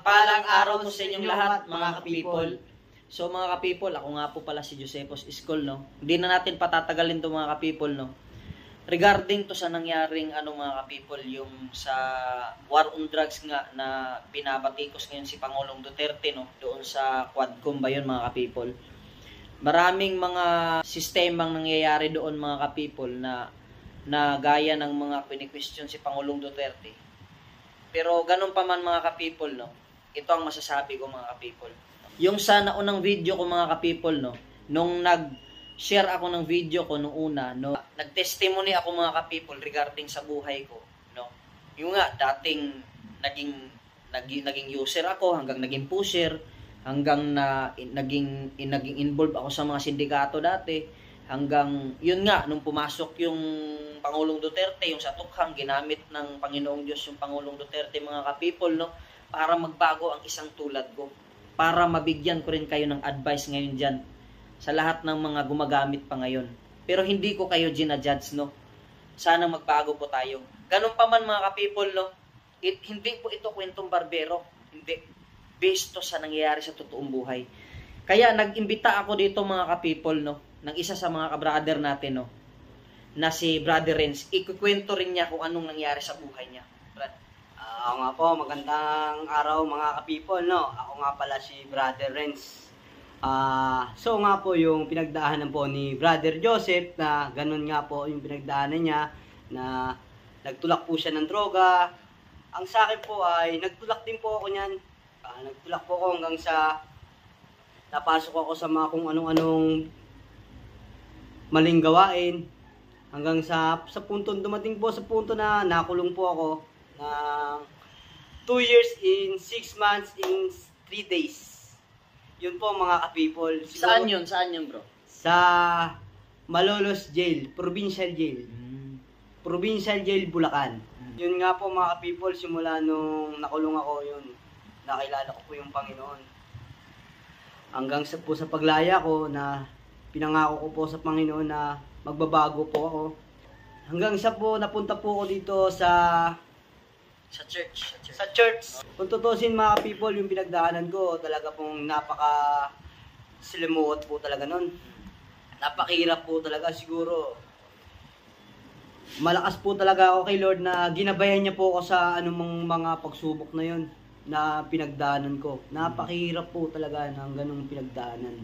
Mapagpalang araw po sa inyong lahat, mga ka-people. So mga ka-people, ako nga po pala si Josepos Iskol, no? Hindi na natin patatagalin to mga ka-people, no? Regarding to sa nangyaring mga ka-people, yung sa war on drugs nga na binabatikos ngayon si Pangulong Duterte, no? Doon sa Quadcom ba yun, mga ka-people? Maraming mga sistemang nangyayari doon, mga ka-people, na gaya ng mga kwini-question si Pangulong Duterte. Pero ganun pa man, mga ka-people, no? Ito ang masasabi ko, mga ka-people. Yung sa naunang video ko, mga ka-people, no? Nung nag-share ako ng video ko nung una, no? Nag-testimony ako, mga ka-people, regarding sa buhay ko, no? Yung nga, dating naging user ako, hanggang naging pusher, hanggang naging involved ako sa mga sindikato dati, hanggang, yun nga, nung pumasok yung Pangulong Duterte, yung sa tukhang, ginamit ng Panginoong Diyos yung Pangulong Duterte, mga ka-people, no? Para magbago ang isang tulad ko. Para mabigyan ko rin kayo ng advice ngayon dyan sa lahat ng mga gumagamit pa ngayon. Pero hindi ko kayo ginajudge, no? Sana magbago po tayo. Ganun pa man, mga ka-people, no? Hindi po ito kwentong barbero. Hindi. Based to sa nangyayari sa totoong buhay. Kaya nag-imbita ako dito, mga ka-people, no? Ng isa sa mga ka-brother natin, no? Na si Brother Renz. Ikukwento rin niya kung anong nangyari sa buhay niya. Brad. Ako nga po, magandang araw mga ka-people, no? Ako nga pala si Brother Renz. So nga po yung pinagdaanan po ni Brother Joseph na ganun nga po yung pinagdaanan niya na nagtulak po siya ng droga. Ang sa akin po ay nagtulak din po ako niyan. Nagtulak po ako hanggang sa napasok ako sa mga kung anong-anong maling gawain. Hanggang sa punto, dumating po sa punto na nakulong po ako ng 2 years in 6 months in 3 days. Yun po mga ka-people. Saan yun? Saan yun, bro? Sa Malolos Jail, Provincial Jail. Provincial Jail, Bulacan. Yun nga po mga ka-people, simula nung nakulong ako yun, nakilala ko po yung Panginoon. Hanggang sa paglaya ko na pinangako ko po sa Panginoon na magbabago po ako. Hanggang sa po napunta po ako dito sa church. Kung tutusin mga people, yung pinagdaanan ko, talaga pong silimuot po talaga nun. Napakahirap po talaga siguro. Malakas po talaga ako kay Lord na ginabayan niya po ako sa anumang mga pagsubok na yun na pinagdaanan ko. Napakahirap po talaga ng ganung pinagdaanan.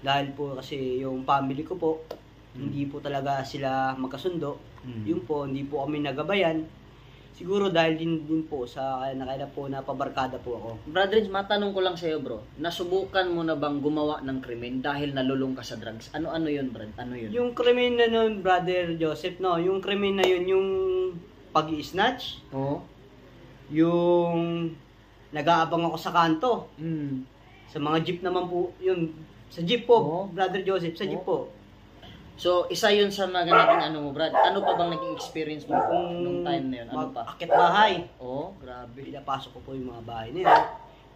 Dahil po kasi yung family ko po, hindi po talaga sila magkasundo. Yun po, hindi po kami nagabayan. Siguro dahil din po sa nakaya po na pabarkada po ako. Brother, matanong ko lang sa'yo, bro. Nasubukan mo na bang gumawa ng krimen dahil nalulung ka sa drugs? Ano yun, Brad? Ano yun? Yung krimen na nun, Brother Joseph, no? Yung krimen na yun, yung pag-i-snatch. Oo. Yung nag-aabang ako sa kanto. Sa mga jeep naman po, yun. Sa jeep po, Brother Joseph, sa jeep po. So, isa yun sa naging mo, Brad. Ano pa bang naging experience mo nung time na yun? Ano pa? Akit bahay. Grabe. Pinapasok ko po yung mga bahay na yun.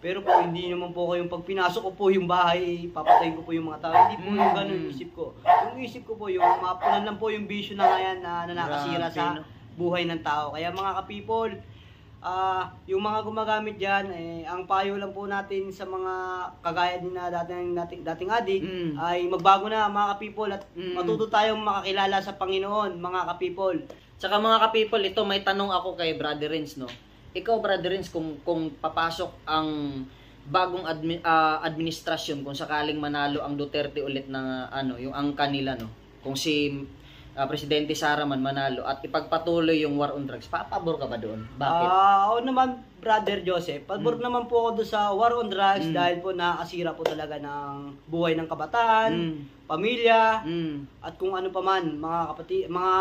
Pero po, hindi naman po kayong pag pinasok ko po yung bahay, papatayin ko po yung mga tao. Hindi po yung ganun yung isip ko. Yung isip ko po, yung mapunan lang po yung vision na ngayon na nakasira sa buhay ng tao. Kaya mga ka-people, yung mga gumagamit dyan, ang payo lang po natin sa mga kagaya din na dating adik, ay magbago na mga ka-people at matuto tayong makakilala sa Panginoon, mga ka-people. Tsaka mga ka-people, ito may tanong ako kay Brother Renz, no? Ikaw, Brother Renz, kung papasok ang bagong administrasyon, kung sakaling manalo ang Duterte ulit na yung angka nila, no? Kung si Presidente Sara man manalo at ipagpatuloy yung war on drugs, papabor ka ba doon? Bakit? Oo naman, Brother Joseph. Pabor naman po ako doon sa war on drugs dahil po nakasira po talaga ng buhay ng kabataan, pamilya, at kung ano pa man, mga kapatid, mga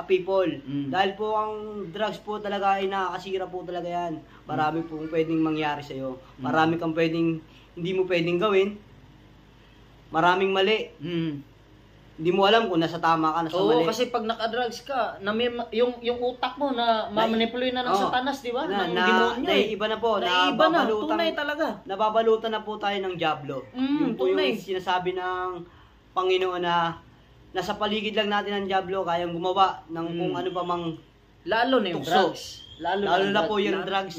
people. Dahil po ang drugs po talaga ay nakakasira po talaga yan. Marami pong pwedeng mangyari sa'yo. Marami kang pwedeng, hindi mo pwedeng gawin. Maraming mali. Hindi mo alam kung nasa tama ka, nasa mali. Oo, kasi pag naka-drugs ka, yung utak mo na mamanipuloy na ng satanas, di ba? Ng demonyo. Naiiba na po. Naiiba na, tunay talaga. Nababalutan na po tayo ng diablo. Yung po yung sinasabi ng Panginoon na nasa paligid lang natin ng diablo, kayang gumawa ng kung ano pa mang lalo na yung drugs. Lalo na po yung drugs.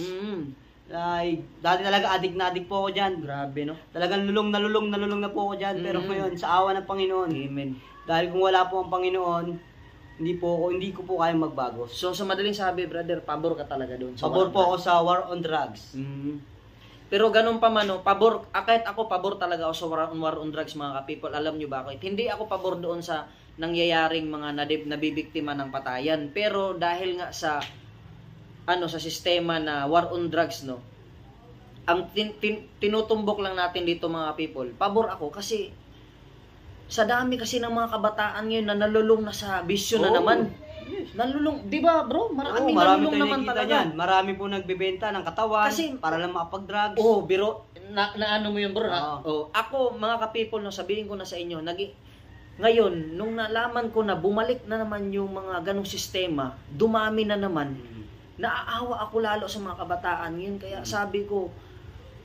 Ay, dati talaga adik na adik po ako dyan. Grabe, no? Talagang lulong na po ako dyan. Pero ngayon, sa awa ng Panginoon, Amen. dahil kung wala po ang Panginoon, hindi ko po kayang magbago. So, sa madaling sabi, brother, pabor ka talaga doon. Pabor po ako sa war on drugs. Pero ganun pa man, no, pabor, kahit ako, pabor talaga ako sa war on drugs, mga ka-people. Alam nyo ba ako? Hindi ako pabor doon sa nangyayaring mga nabibiktima ng patayan. Pero dahil nga sa sa sistema na war on drugs, no, ang tinutumbok lang natin dito, mga people, pabor ako kasi sa dami kasi ng mga kabataan ngayon na nalulung na sa bisyo na naman. Yes. Nalulung, di ba bro? Marami marami nalulung naman talaga. Yan. Marami po nagbebenta ng katawan Kasi, para lang makapag-drugs. biro, na ano mo yun bro? Ako, mga ka-people, no, sabihin ko na sa inyo, ngayon, nung nalaman ko na bumalik na naman yung mga ganong sistema, dumami na naman, naaawa ako lalo sa mga kabataan ngayon. Kaya sabi ko,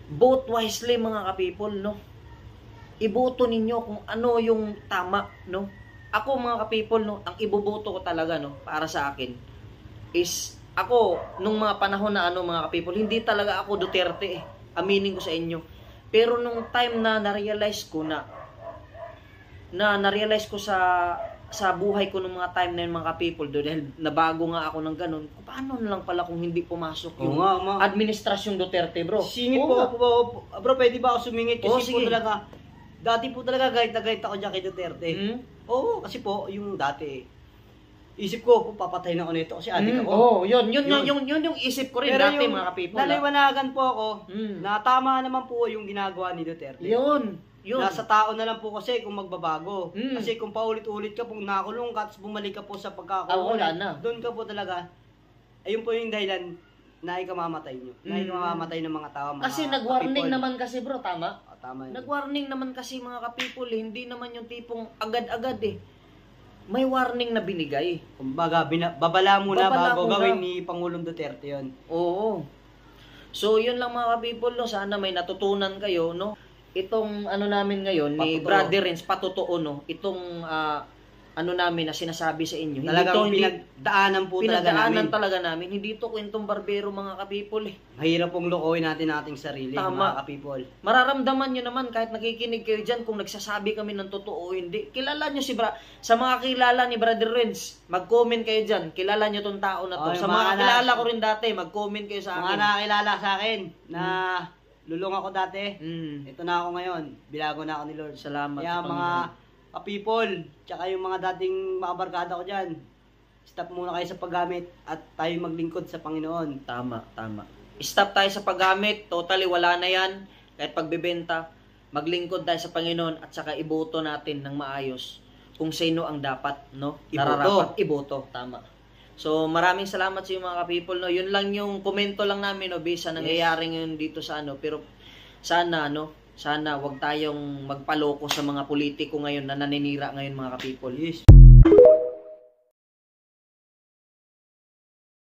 vote wisely, mga ka-people, no? Iboto ninyo kung ano yung tama, no? Ako, mga ka-people, no, ang iboboto ko talaga, no, para sa akin is ako nung mga panahon na mga ka-people, hindi talaga ako Duterte, aminin ko sa inyo. Pero nung time na na-realize ko sa buhay ko nung mga time na yun, mga ka-people, dahil nabago nga ako ng ganun, paano na lang pala kung hindi pumasok yung administrasyong Duterte, bro? Singit po, bro, pwede ba ako sumingit? Kasi po sige. talaga, dati po talaga galit na galit ako dyan kay Duterte. Oo, kasi po, yung dati, isip ko, papatayin ako nito kasi adik ako. Yun yung isip ko rin Pero dati, yung mga ka-people. naliwanagan po ako, na tama naman po yung ginagawa ni Duterte. Yun. Nasa tao na lang po kasi kung magbabago. Kasi kung paulit-ulit ka, kung nakulong ka, tapos bumalik ka po sa pagkakakulong, wala na. doon ka po talaga, ayun po yung dahilan na ikamamatay nyo. Na ikamamatay ng mga tao. Kasi nag-warning naman kasi, bro, tama? Tama yun. Nag-warning naman kasi, mga ka-people, hindi naman yung tipong agad-agad May warning na binigay. Kumbaga, babala muna bago muna. gawin ni Pangulong Duterte yun. Oo. So, yun lang, mga ka-people, no? Sana may natutunan kayo, no? Itong namin ngayon ni Brother Renz, patotoo, no? Itong namin na sinasabi sa inyo. Talagang pinagdaanan po talaga namin. Hindi ito kwentong barbero, mga ka-people. Mahirap pong lokohin natin ating sarili, Tama. mga ka-people. Mararamdaman nyo naman kahit nakikinig kayo dyan kung nagsasabi kami ng totoo o hindi. Kilala nyo sa mga kilala ni Brother Renz, mag-comment kayo dyan. Kilala nyo tong tao na to. Sa mga kilala ko rin dati, mag-comment kayo sa akin. Mga nakakilala sa akin na lulong ako dati. Ito na ako ngayon. Bilago na ako ni Lord. Salamat. Kaya mga people, tsaka yung mga dating makabarkada ko dyan, stop muna kayo sa paggamit at tayo maglingkod sa Panginoon. Tama. Stop tayo sa paggamit. Totally wala na yan. Kahit pagbebenta, maglingkod tayo sa Panginoon at saka iboto natin ng maayos kung sino ang dapat, no? Nararapat iboto. Tama. So, maraming salamat sa mga ka-people, no? Yun lang yung komento lang namin, no? Bisa nangyayari ngayon dito sa pero sana wag tayong magpaloko sa mga politiko ngayon na naninira ngayon, mga ka-people. Yes.